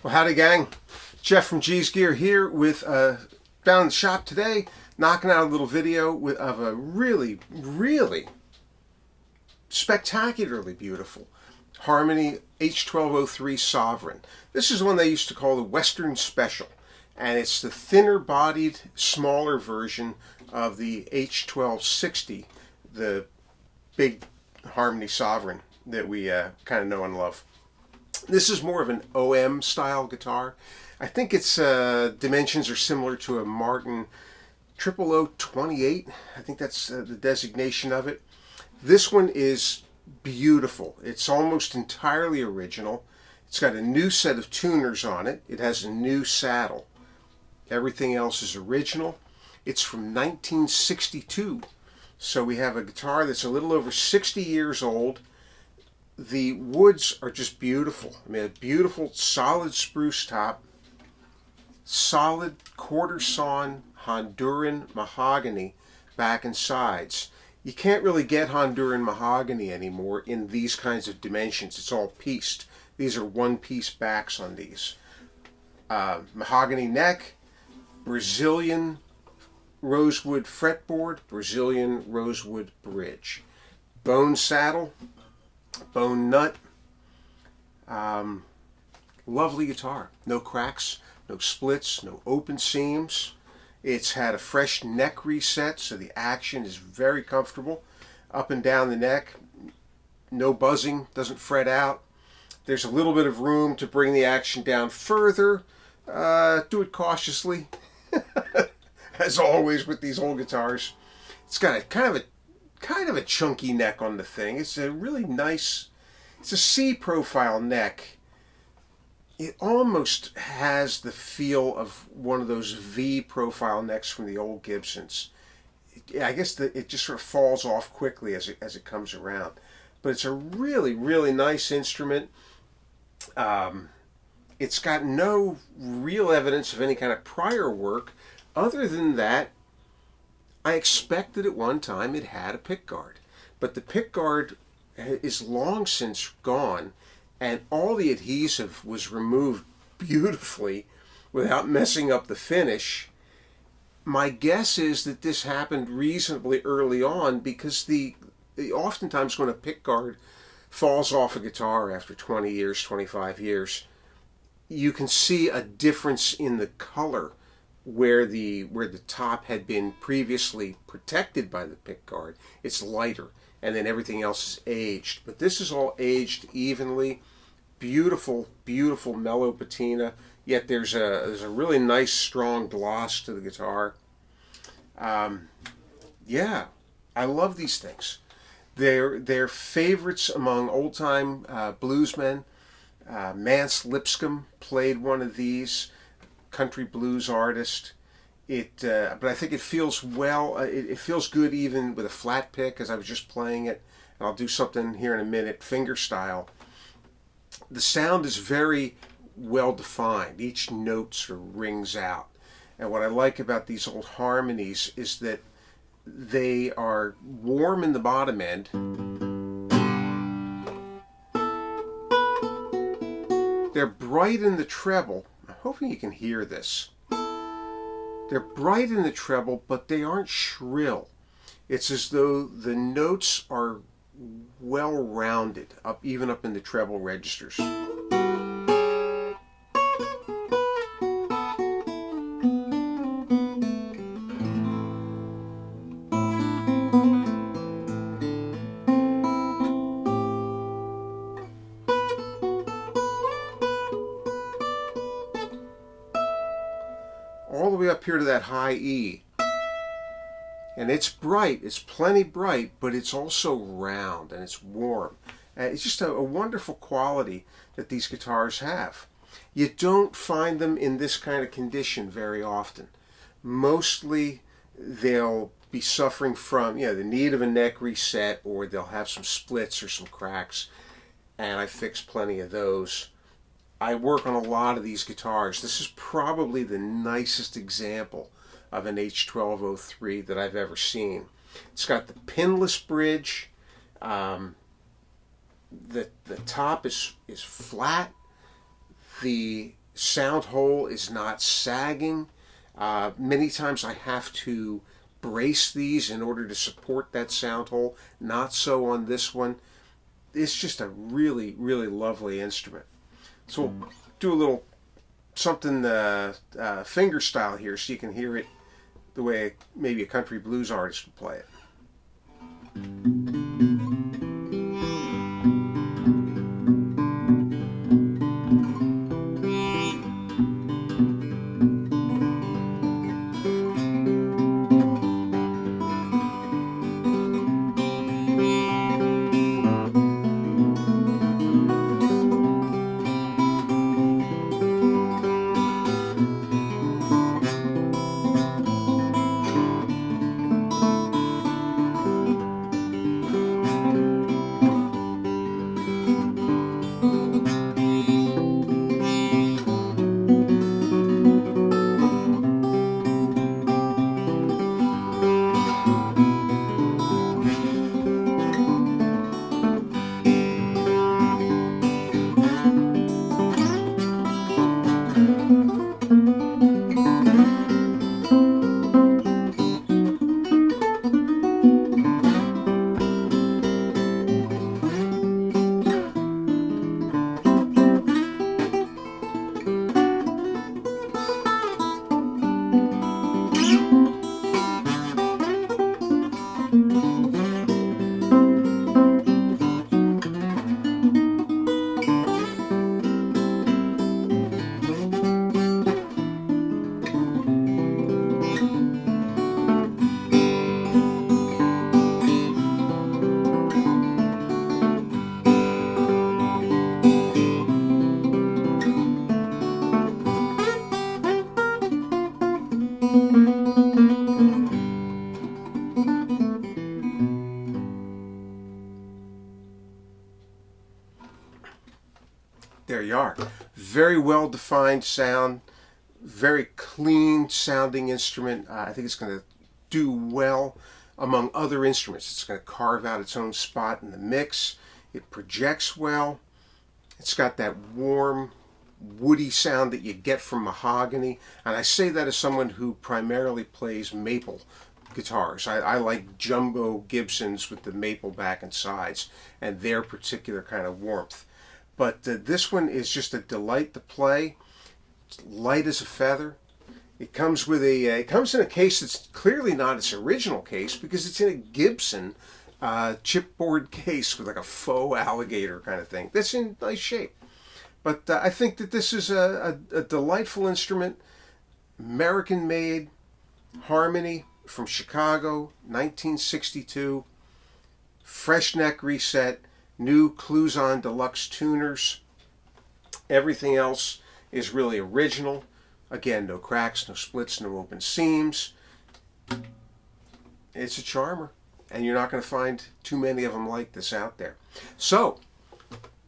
Well, howdy gang, Jeff from G's Gear here with down in the shop today, knocking out a little video of a really spectacularly beautiful Harmony H1203 Sovereign. This is one they used to call the Western Special, and it's the thinner bodied, smaller version of the H1260, the big Harmony Sovereign that we kind of know and love. This is more of an OM style guitar. I think its dimensions are similar to a Martin 00028. I think that's the designation of it. This one is beautiful. It's almost entirely original. It's got a new set of tuners on it. It has a new saddle. Everything else is original. It's from 1962. So we have a guitar that's a little over 60 years old. The woods are just beautiful. I mean, a beautiful solid spruce top, solid quarter sawn Honduran mahogany back and sides. You can't really get Honduran mahogany anymore in these kinds of dimensions. It's all pieced. These are one-piece backs on these. Mahogany neck, Brazilian rosewood fretboard, Brazilian rosewood bridge. Bone saddle, bone nut. Lovely guitar. No cracks, no splits, no open seams. It's had a fresh neck reset, so the action is very comfortable. Up and down the neck, no buzzing, doesn't fret out. There's a little bit of room to bring the action down further. Do it cautiously, as always with these old guitars. It's got a kind of a chunky neck on the thing. It's a really nice, it's a C profile neck. It almost has the feel of one of those V profile necks from the old Gibsons. I guess it just sort of falls off quickly as it comes around. But it's a really nice instrument. It's got no real evidence of any kind of prior work. Other than that, I expected at one time it had a pickguard, but the pickguard is long since gone, and all the adhesive was removed beautifully without messing up the finish. My guess is that this happened reasonably early on, because oftentimes when a pickguard falls off a guitar after 20 years, 25 years, you can see a difference in the color where the top had been previously protected by the pickguard. It's lighter, and then everything else is aged. But this is all aged evenly. Beautiful mellow patina, yet there's a really nice strong gloss to the guitar. Yeah, I love these things. They're favorites among old-time bluesmen. Mance Lipscomb played one of these, country blues artist. But I think it feels well. It feels good even with a flat pick, as I was just playing it. And I'll do something here in a minute, finger style. The sound is very well defined. Each note sort of rings out. And what I like about these old harmonies is that they are warm in the bottom end. They're bright in the treble. I'm hoping you can hear this. They're bright in the treble, but they aren't shrill. It's as though the notes are well rounded, even up in the treble registers. All the way up here to that high E. And it's bright, it's plenty bright, but it's also round and it's warm. It's just a wonderful quality that these guitars have. You don't find them in this kind of condition very often. Mostly they'll be suffering from the need of a neck reset, or they'll have some splits or some cracks, and I fix plenty of those. I work on a lot of these guitars. This is probably the nicest example of an H1203 that I've ever seen. It's got the pinless bridge. The top is flat. The sound hole is not sagging. Many times I have to brace these in order to support that sound hole. Not so on this one. It's just a really, really lovely instrument. So we'll do a little something finger style here so you can hear it the way maybe a country blues artist would play it. There you are. Very well defined sound, very clean sounding instrument. I think it's going to do well among other instruments. It's going to carve out its own spot in the mix. It projects well. It's got that warm, woody sound that you get from mahogany. And I say that as someone who primarily plays maple guitars. I like jumbo Gibsons with the maple back and sides and their particular kind of warmth. But this one is just a delight to play. It's light as a feather. It comes with it comes in a case that's clearly not its original case because it's in a Gibson chipboard case with like a faux alligator kind of thing. That's in nice shape. But I think that this is a delightful instrument, American-made, Harmony from Chicago, 1962, fresh neck reset, new Cluson Deluxe tuners. Everything else is really original. Again, no cracks, no splits, no open seams. It's a charmer, and you're not going to find too many of them like this out there. So,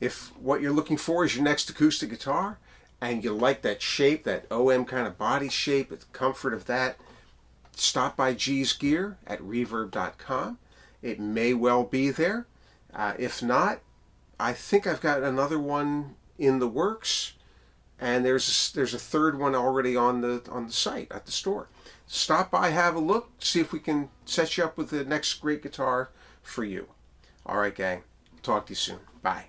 if what you're looking for is your next acoustic guitar, and you like that shape, that OM kind of body shape, the comfort of that, stop by G's Gear at reverb.com. It may well be there. If not, I think I've got another one in the works, and there's a third one already on the site at the store. Stop by, have a look, see if we can set you up with the next great guitar for you. All right, gang. Talk to you soon. Bye.